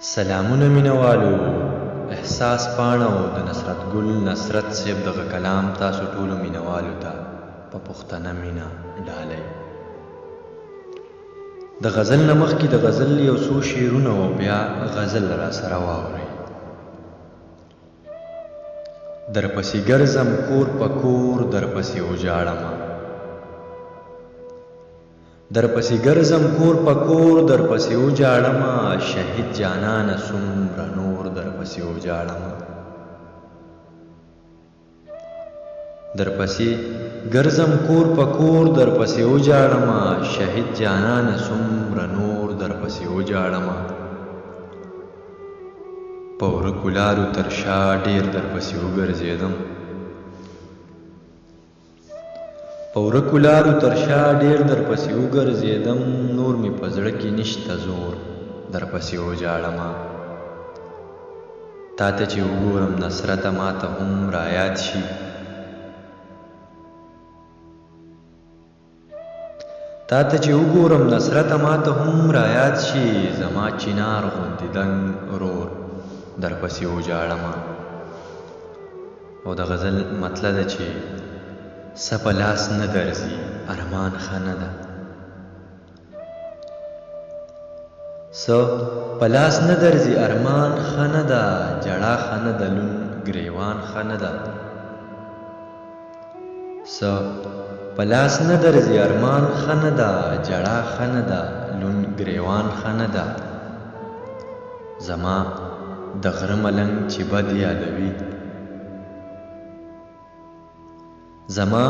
سلامونه مینوالو احساس پاڼه او د نصرت ګل نصرت صاحب دغه کلام تاسو ټولو مینوالو ته په پښتنه مینه ډالۍ. د غزل نه مخکې د غزل یو څو شعرونه او بیا غزل را سره واورئ. درپسې ګرځم کور په کور درپسې وجاړمه، درپسې ګرځم کور په کور درپسې وجاړمه، شهید جانانه څومره نور درپسې وجاړمه. درپسې ګرځم کور په کور درپسې وجاړمه، شهید جانانه څومره نور درپسې وجاړمه. په ورکو لارو تر شا ډېر درپسې وګرځېدم، په ورکو لارو تر شا ډېر درپسې وګرځېدم، نور مې په زړه کې نشته زور درپسې وجاړمه. تا ته چې وګورم نصرته ماته هم رایاد شي، تا ته چې وګورم نصرته ماته هم رایاد شي، زما چنار غوندې دنګ ورور درپسې وجاړمه. او د غزل مطلب ده چې څه په لاس نه درځي ارمان ښه نه ده، څه په لاس نه درځي ارمان ښه نه ده، جړا ښه نه ده لون ګریوان ښه نه ده. څه په لاس نه درځي ارمان ښه نه ده، جړا ښه نه ده لون ګریوان ښه نه ده. زما د غره ملنګ چې بد یادوي، زما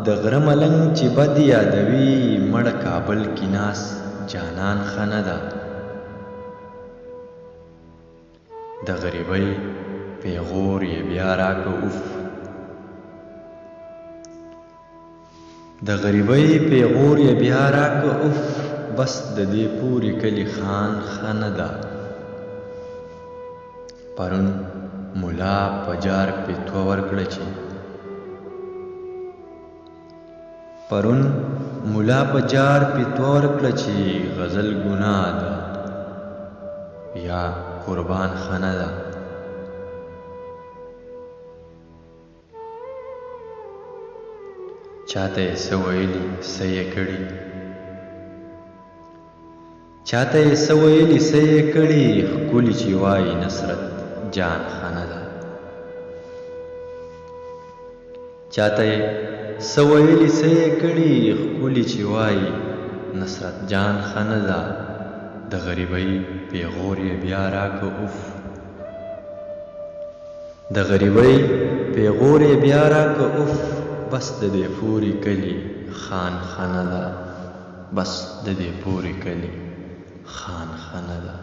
د غره ملنګ چې بد یادوي، مړه کابل کې ناس جانان ښه نه ده. د غریبۍ پیغور یې بیا راکه اوف، د غریبۍ پیغور یې بیا راکه اوف، بس د دې پورې کلي خان ښه نه ده. پرون ملا په جار پیتوه ورکړه چې، پرون ملا په جار پیتوه ورکړه چې، غزل ګناه ده یا قربان ښه نه ده. چاته یې څه ویلي څه یې کړي، چاته یې څه ویلي څه یې کړي، ښکلي چې وایي نصرت جان ښه نه ده. چاته یې څه ویلي څه یې کړي، ښکلي چې وایي نصرت جان ښه نه ده. د غریبۍ پیغور یې بیا راکه اوف، د غریبۍ پیغور یې بیا راکه اوف، بس د دې پورې کلي خان ښه نه ده، بس د دې پورې کلي خان ښه نه ده.